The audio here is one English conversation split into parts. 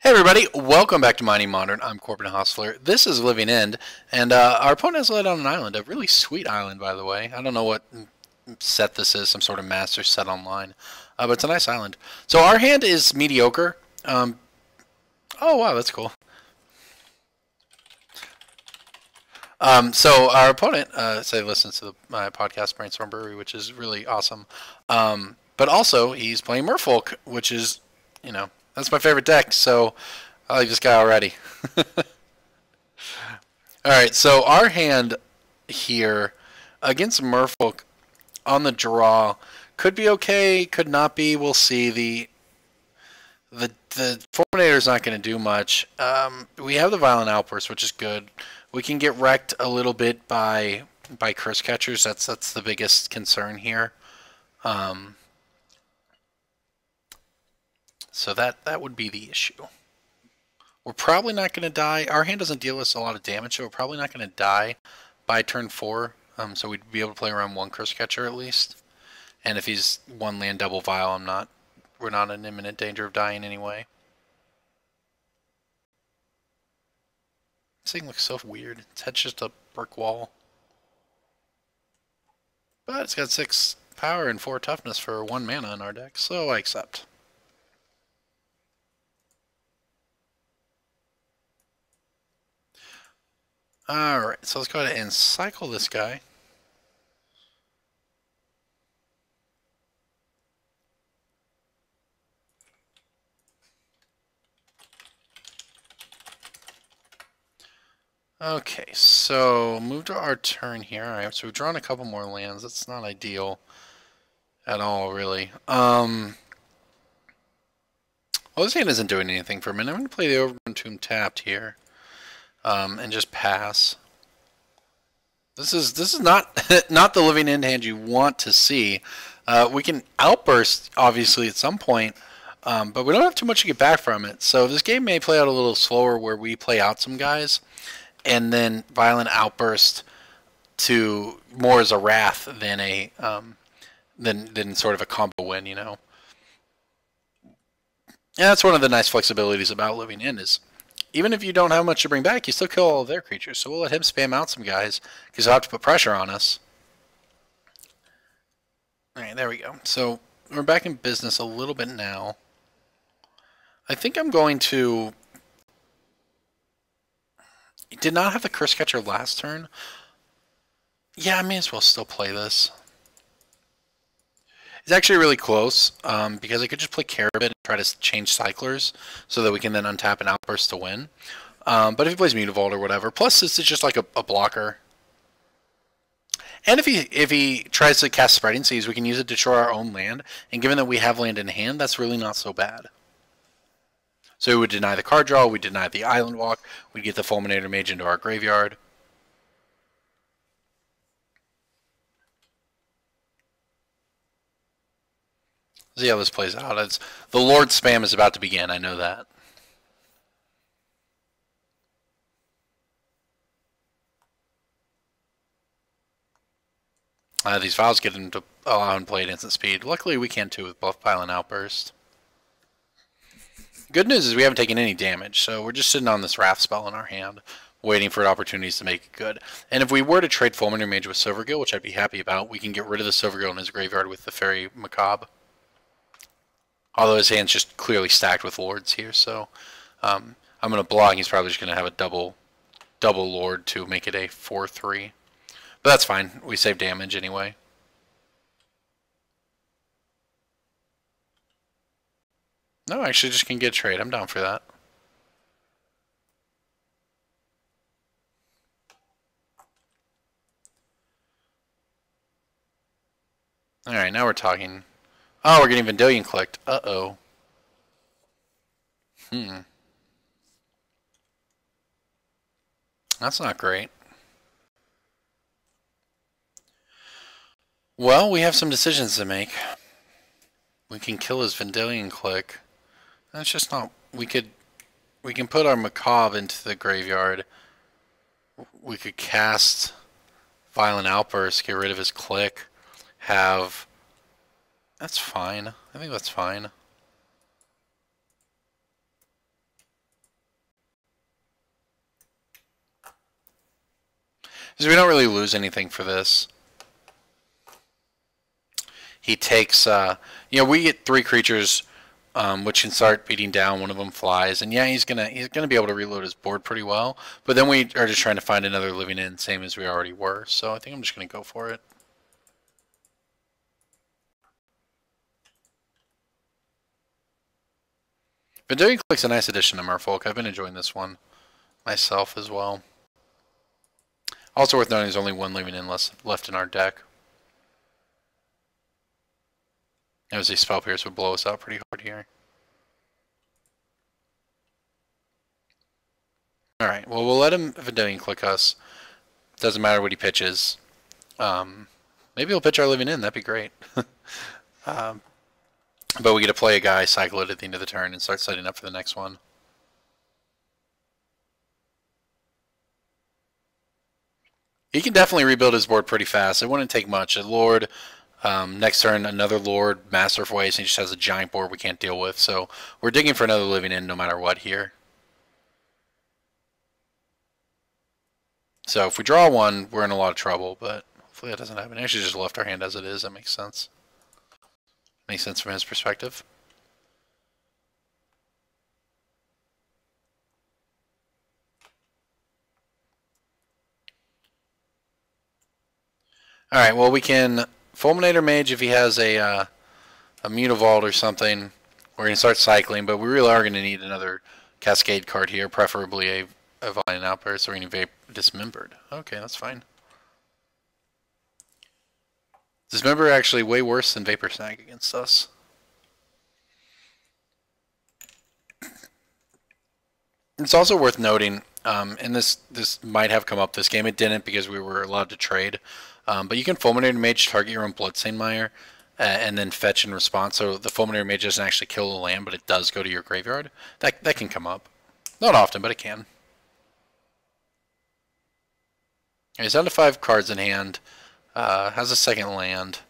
Hey everybody, welcome back to Mining Modern. I'm Corbin Hostler. This is Living End, and our opponent has led on an island, a really sweet island, by the way. I don't know what set this is, some sort of master set online, but it's a nice island. So our hand is mediocre. Oh wow, that's cool. So our opponent, say, listens to my podcast, Brainstorm Brewery, which is really awesome. But also, he's playing Merfolk, which is, you know, that's my favorite deck, so I like this guy already. Alright, so our hand here against Merfolk on the draw could be okay, could not be. We'll see. The Fulminator's not going to do much. We have the Violent Outburst, which is good. We can get wrecked a little bit by Curse Catchers. That's the biggest concern here. So that would be the issue. We're probably not going to die. Our hand doesn't deal us a lot of damage, so we're probably not going to die by turn 4. So we'd be able to play around one Curse Catcher at least. And if he's one land double Vial, we're not in imminent danger of dying anyway. This thing looks so weird. Its head's just a brick wall. But it's got 6 power and 4 toughness for 1 mana in our deck, so I accept. Alright, so let's go ahead and cycle this guy. Okay, so move to our turn here. Alright, so we've drawn a couple more lands. That's not ideal at all, really. Well, this hand isn't doing anything for a minute. I'm going to play the Overgrown Tomb tapped here. And just pass. This is not not the Living End hand you want to see. We can outburst obviously at some point, but we don't have too much to get back from it. So this game may play out a little slower, where we play out some guys, and then Violent Outburst to more as a wrath than a than sort of a combo win, you know. And that's one of the nice flexibilities about Living End is, even if you don't have much to bring back, you still kill all of their creatures. So we'll let him spam out some guys, because he'll have to put pressure on us. Alright, there we go. So we're back in business a little bit now. I think I'm going to... He did not have the Curse Catcher last turn. Yeah, I may as well still play this. It's actually really close, because I could just play Carabin and try to change Cyclers so that we can then untap an Outburst to win. But if he plays Mutavault or whatever, plus this is just like a blocker. And if he tries to cast Spreading Seas, we can use it to destroy our own land. And given that we have land in hand, that's really not so bad. So we would deny the card draw, we deny the Island Walk, we'd get the Fulminator Mage into our graveyard. See how this plays out. The Lord spam is about to begin, I know that. These files get him to allow him to play at instant speed. Luckily we can too with both Violent Outburst. Good news is we haven't taken any damage, so we're just sitting on this Wrath spell in our hand, waiting for opportunities to make it good. And if we were to trade Fulminator Mage with Silvergill, which I'd be happy about, we can get rid of the Silvergill in his graveyard with the Fairy Macabre. Although his hand's just clearly stacked with Lords here, so I'm going to block. He's probably just going to have a double Lord to make it a 4-3. But that's fine. We save damage anyway. No, I actually just can get a trade. I'm down for that. Alright, now we're talking. Oh, we're getting Vendilion clicked. Uh-oh. That's not great. Well, we have some decisions to make. We can kill his Vendilion click. That's just not... We can put our Macabre into the graveyard. We could cast Violent Outburst, get rid of his click. That's fine. I think that's fine. Because we don't really lose anything for this. He takes, you know, we get 3 creatures, which can start beating down. One of them flies, and yeah, he's gonna be able to reload his board pretty well. But then we are just trying to find another living in, same as we already were. So I think I'm just gonna go for it. Vendilion Clique's a nice addition to Merfolk. I've been enjoying this one myself as well. Also worth noting, there's only 1 living in left in our deck. As these Spell Pierce would blow us out pretty hard here. Alright, well, we'll let him Vendilion Clique us. Doesn't matter what he pitches. Maybe he'll pitch our living in. That'd be great. But we get to play a guy, cycle it at the end of the turn, and start setting up for the next one. He can definitely rebuild his board pretty fast. It wouldn't take much. A Lord, next turn, another Lord, Master of Waste, and he just has a giant board we can't deal with. So we're digging for another living in no matter what here. So if we draw one, we're in a lot of trouble, but hopefully that doesn't happen. Actually, just left our hand as it is. That makes sense. Makes sense from his perspective. Alright, well, we can Fulminator Mage if he has a Mutavault or something. We're going to start cycling, but we really are going to need another Cascade card here, preferably a Violent Outburst, so we're going to be Dismembered. Okay, that's fine. Dismember actually way worse than Vapor Snag against us. It's also worth noting, and this might have come up this game. It didn't because we were allowed to trade. But you can Fulminator Mage, target your own Bloodstained Mire, and then fetch in response. So the Fulminator Mage doesn't actually kill the land, but it does go to your graveyard. That can come up. Not often, but it can. He's down to 5 cards in hand. Has a second land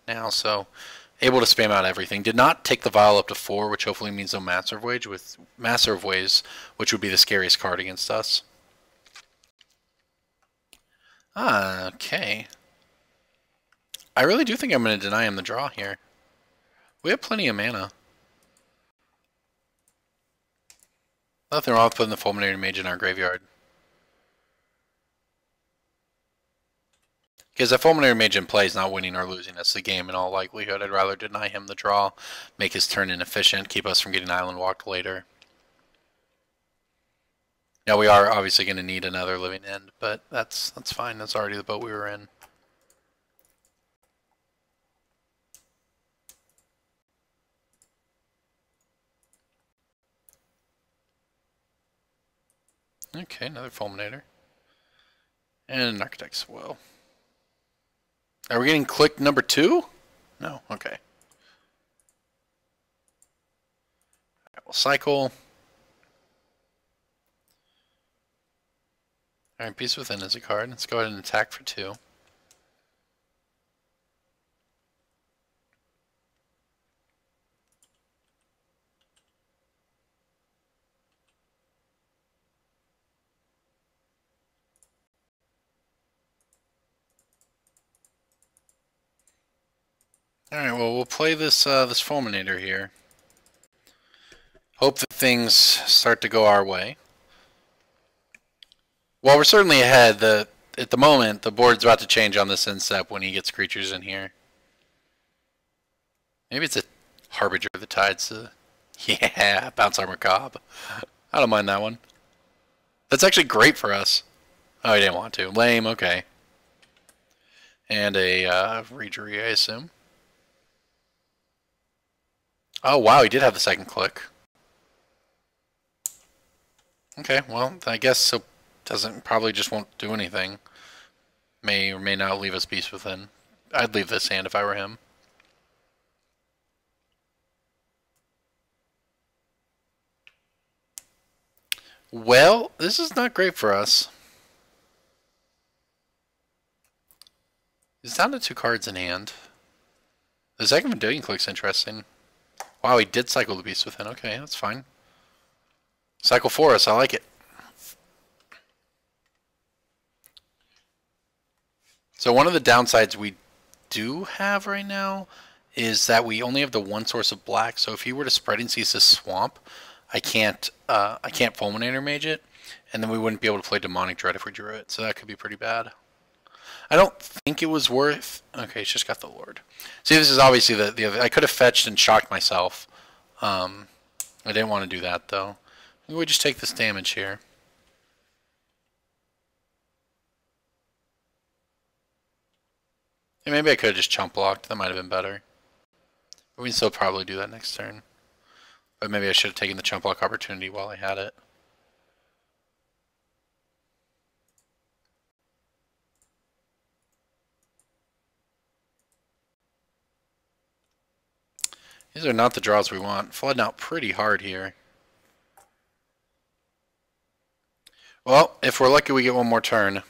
now, so able to spam out everything. Did not take the Vial up to 4, which hopefully means no Master of Ways, which would be the scariest card against us. Okay. I really do think I'm going to deny him the draw here. We have plenty of mana. Nothing wrong with putting the Fulminator Mage in our graveyard. Because if Fulminator Mage in play is not winning or losing us the game in all likelihood, I'd rather deny him the draw, make his turn inefficient, keep us from getting island walked later. Now we are obviously going to need another living end, but that's fine. That's already the boat we were in. Okay, another Fulminator. And an Architect's Will. Are we getting click number 2? No? Okay. Alright, we'll cycle. Alright, Beast Within is a card. Let's go ahead and attack for 2. Alright, well, we'll play this this Fulminator here. Hope that things start to go our way. Well, we're certainly ahead. At the moment, the board's about to change on this instep when he gets creatures in here. Maybe it's a Harbinger of the Tides. Yeah, Bounce Armor Cobb. I don't mind that one. That's actually great for us. Oh, he didn't want to. Lame, okay. And a Reejerey, I assume. Oh, wow, he did have the second click. Okay, well, I guess so. Probably just won't do anything. May or may not leave us Beast Within. I'd leave this hand if I were him. Well, this is not great for us. He's down to 2 cards in hand. The second Vendilion Clique's interesting. Wow, he did cycle the Beast Within. Okay, that's fine. Cycle for us. I like it. So one of the downsides we do have right now is that we only have the one source of black. So if he were to Spreading Seas this swamp, I can't Fulminator Mage it, and then we wouldn't be able to play Demonic Dread if we drew it. So that could be pretty bad. I don't think it was worth. Okay, he's just got the Lord. See, this is obviously the other. I could have fetched and shocked myself. I didn't want to do that though. Maybe we just take this damage here. Yeah, maybe I could have just chump blocked. That might have been better. But we can still probably do that next turn. But maybe I should have taken the chump block opportunity while I had it. These are not the draws we want. Flooding out pretty hard here. Well, if we're lucky we get one more turn.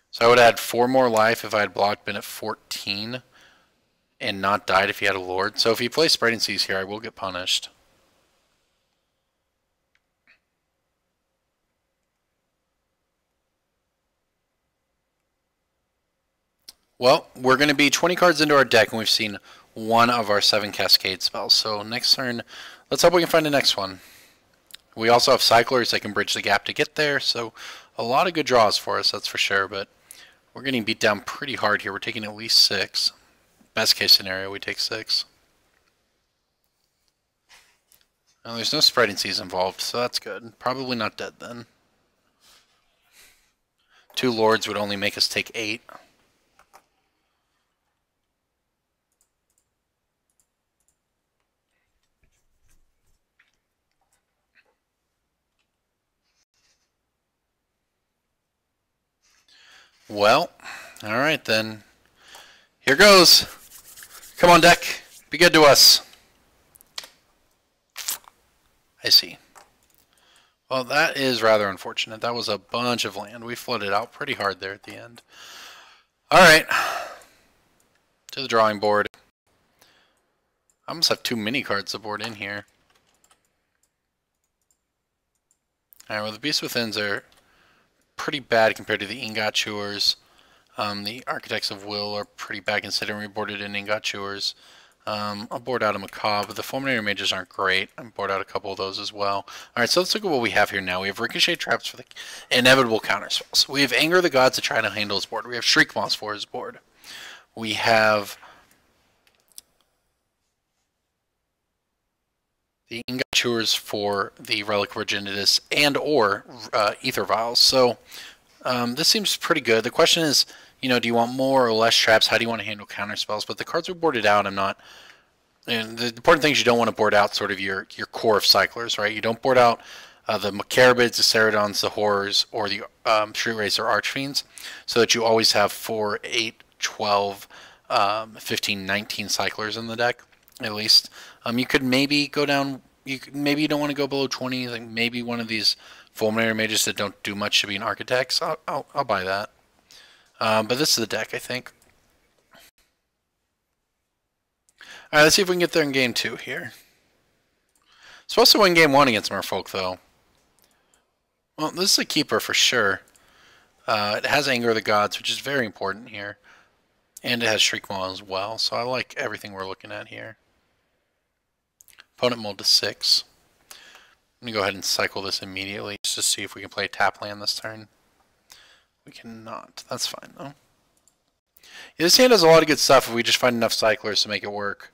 So I would have had 4 more life if I had blocked been at 14 and not died if he had a Lord. So if he plays Spreading Seas here, I will get punished. Well, we're going to be 20 cards into our deck, and we've seen one of our 7 Cascade spells. So next turn, let's hope we can find the next one. We also have Cyclers that can bridge the gap to get there, so a lot of good draws for us, that's for sure. But we're getting beat down pretty hard here. We're taking at least 6. Best case scenario, we take 6. Now, there's no Spreading Seas involved, so that's good. Probably not dead then. 2 Lords would only make us take 8. Well, alright then. Here goes. Come on, deck. Be good to us. I see. Well, that is rather unfortunate. That was a bunch of land. We flooded out pretty hard there at the end. Alright. To the drawing board. I almost have too many cards to board in here. Alright, well the Beast Withins are pretty bad compared to the Ingot Chewers. The Architects of Will are pretty bad considering we boarded in Ingot Chewers. I'll board out a Macabre. The Fulminator Mages aren't great. I'll board out a couple of those as well. Alright, so let's look at what we have here now. We have Ricochet Traps for the inevitable counter spells. We have Anger of the Gods to try to handle his board. We have Shriek Moss for his board. We have the Ingot Chewers for the Relic Virginitas and or Ether Vials. So this seems pretty good. The question is, you know, do you want more or less traps? How do you want to handle counter spells? But the cards we boarded out, I'm not. And the important thing is you don't want to board out sort of your core of cyclers, right? You don't board out the Macarabids, the Ceridons, the Horrors, or the Street Racer Archfiends, so that you always have 4, 8, 12, 15, 19 cyclers in the deck, at least. You could maybe go down. Maybe you don't want to go below 20. Like maybe one of these Fulminator Mages that don't do much should be an Architects. I'll buy that. But this is the deck, I think. Alright, let's see if we can get there in game 2 here. Supposed to win game 1 against Merfolk, though. Well, this is a keeper for sure. It has Anger of the Gods, which is very important here. And it has Shriek Maw as well, so I like everything we're looking at here. Opponent mulled to 6. I'm going to go ahead and cycle this immediately just to see if we can play tap land this turn. We cannot. That's fine, though. Yeah, this hand has a lot of good stuff if we just find enough cyclers to make it work.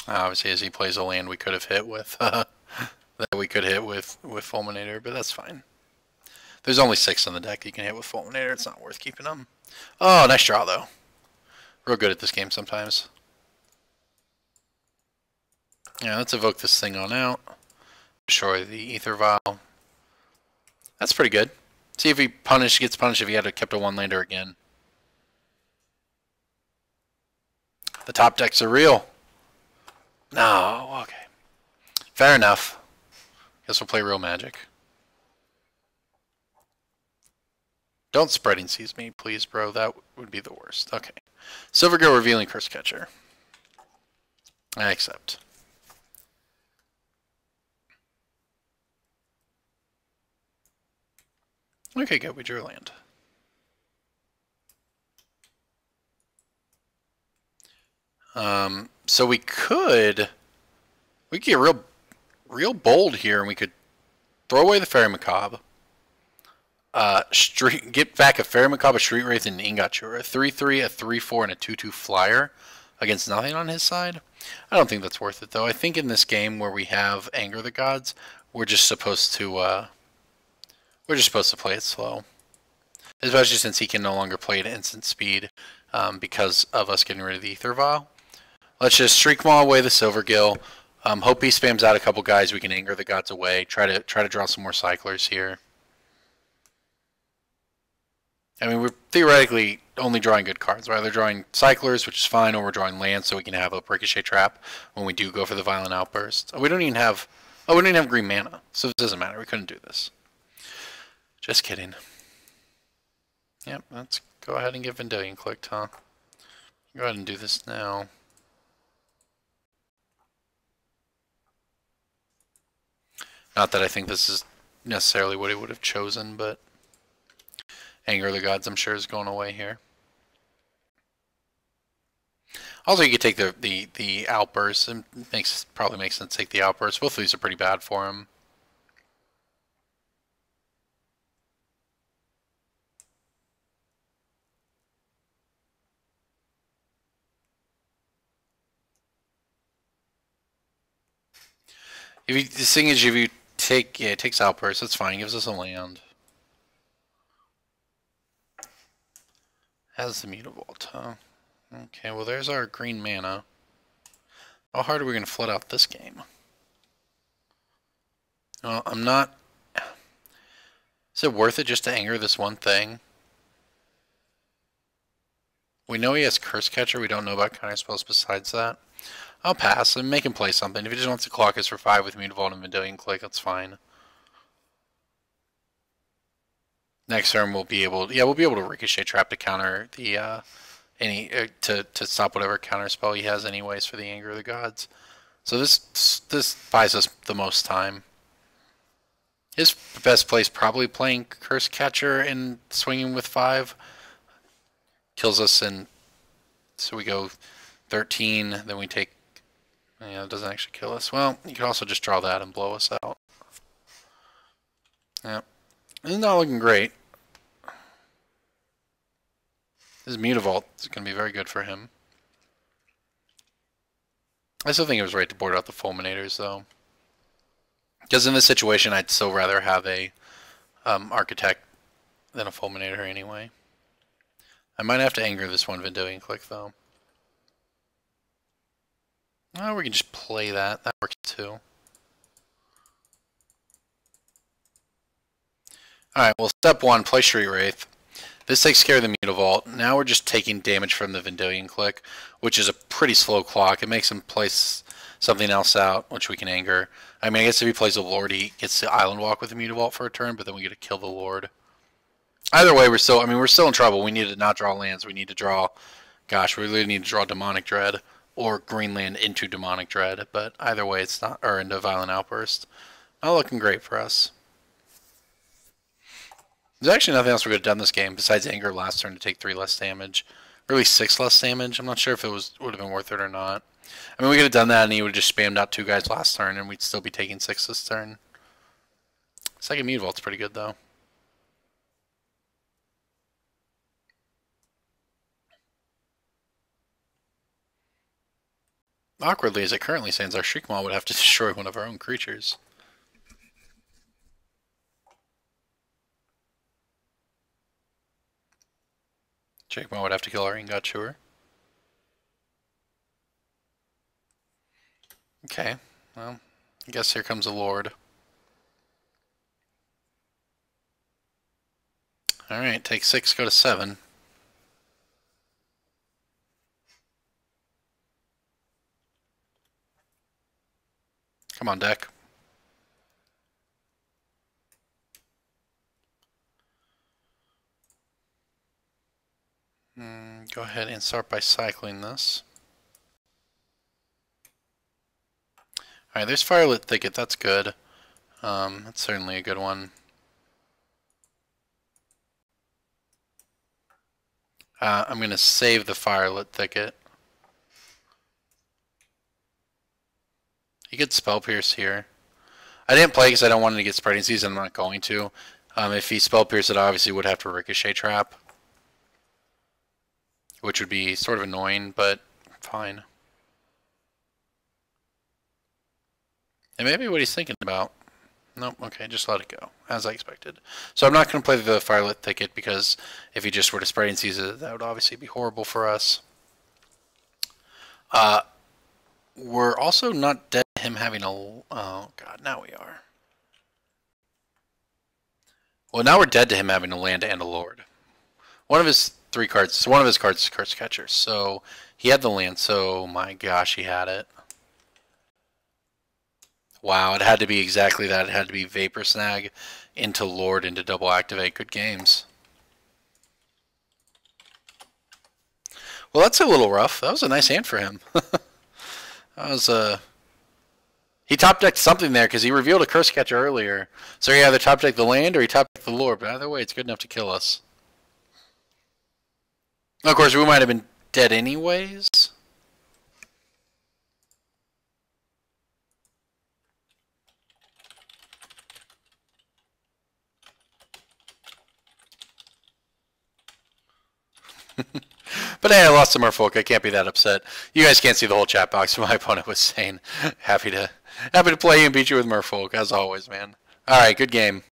Obviously, as he plays a land we could have hit with, that we could hit with Fulminator, but that's fine. There's only 6 in the deck you can hit with Fulminator. It's not worth keeping them. Oh, nice draw, though. Real good at this game sometimes. Yeah, let's evoke this thing on out. Destroy the Ether Vial. That's pretty good. See if he gets punished if he had kept a 1-lander again. The top decks are real. No, okay. Fair enough. Guess we'll play real Magic. Don't Spreading Seas me, please, bro. That would be the worst. Okay. Silvergill Revealing Curse Catcher. I accept. Okay, good. We drew a land. So we could get real bold here, and we could throw away the Fairy Macabre. Get back a Fairy Macabre, a Street Wraith, and an Ingot. A 3/3, a 3/4, and a 2/2 flyer against nothing on his side. I don't think that's worth it, though. I think in this game where we have Anger the Gods, we're just supposed to play it slow, especially since he can no longer play at instant speed because of us getting rid of the Ether Vial. Let's just Shriek Maw away the Silvergill. Hope he spams out a couple guys. We can Anger the Gods away. Try to draw some more Cyclers here. I mean, we're theoretically only drawing good cards. We're either drawing Cyclers, which is fine, or we're drawing lands so we can have a Ricochet Trap when we do go for the Violent Outburst. We don't even have green mana, so it doesn't matter. We couldn't do this. Just kidding. Yep, let's go ahead and get Vendilion clicked, huh? Go ahead and do this now. Not that I think this is necessarily what he would have chosen, but Anger the Gods, I'm sure, is going away here. Also, you could take the Outburst. It probably makes sense to take the Outburst. Both of these are pretty bad for him. The thing is, if you take, it takes Outburst, that's fine. It gives us a land. Has the Mutavault, huh? Okay, well there's our green mana. How hard are we going to flood out this game? Well, I'm not... Is it worth it just to anger this one thing? We know he has Curse Catcher. We don't know about counter spells besides that. I'll pass and make him play something. If he just wants to clock us for 5 with Mutavault and Vendilion Click, that's fine. Next turn we'll be able to Ricochet Trap to counter the to stop whatever counter spell he has anyways for the Anger of the Gods. So this buys us the most time. His best play is probably playing Curse Catcher and swinging with 5. Kills us, and so we go 13. Then we take. Yeah, it doesn't actually kill us. Well, you can also just draw that and blow us out. Yeah, it's not looking great. His Mutavault is going to be very good for him. I still think it was right to board out the Fulminators, though. Because in this situation, I'd still rather have a Architect than a Fulminator anyway. I might have to anger this one Vendilion Click, though. Oh, we can just play that. That works, too. Alright, well, step 1, play Street Wraith. This takes care of the Mutavault. Now we're just taking damage from the Vendilion Click, which is a pretty slow clock. It makes him place something else out, which we can anger. I mean, I guess if he plays a Lord, he gets the Island Walk with the Mutavault for a turn, but then we get to kill the Lord. Either way, we're still in trouble. We need to not draw lands. We need to draw, gosh, we really need to draw Demonic Dread or Greenland into Demonic Dread. But either way, it's not, or into Violent Outburst. Not looking great for us. There's actually nothing else we could have done this game besides anger last turn to take 3 less damage. Or at least 6 less damage. I'm not sure if it would have been worth it or not. I mean, we could have done that and he would have just spammed out 2 guys last turn and we'd still be taking 6 this turn. Second Mutavault's pretty good, though. Awkwardly, as it currently stands, our Shriek Maw would have to destroy one of our own creatures. Shriek Maw would have to kill our Ingot Chewer. Okay, well, I guess here comes a Lord. Alright, take 6, go to 7. Come on, deck. Go ahead and start by cycling this. Alright, there's Firelit Thicket, that's good. That's certainly a good one. I'm going to save the Firelit Thicket. He gets Spell Pierce here. I didn't play because I don't want to get Spreading Seas, and I'm not going to. If he Spell Pierced, it obviously would have to Ricochet Trap, which would be sort of annoying, but fine. It may be what he's thinking about. Nope, okay, just let it go, as I expected. So I'm not going to play the Firelit Thicket, because if he just were to Spreading Seas, that would obviously be horrible for us. We're also not dead to him having a... Oh, God, now we are. Well, now we're dead to him having a land and a lord. One of his cards is Curse Catcher, so he had the land, so my gosh, he had it. Wow, it had to be exactly that. It had to be Vapor Snag into Lord into double activate. Good games. Well, that's a little rough. That was a nice hand for him. That was he top decked something there because he revealed a Curse Catcher earlier. So he either top decked the land or he top decked the Lord. But either way, it's good enough to kill us. Of course, we might have been dead anyways. But hey, I lost to Merfolk. I can't be that upset. You guys can't see the whole chat box. My opponent was saying, happy to play you and beat you with Merfolk, as always, man. All right, good game.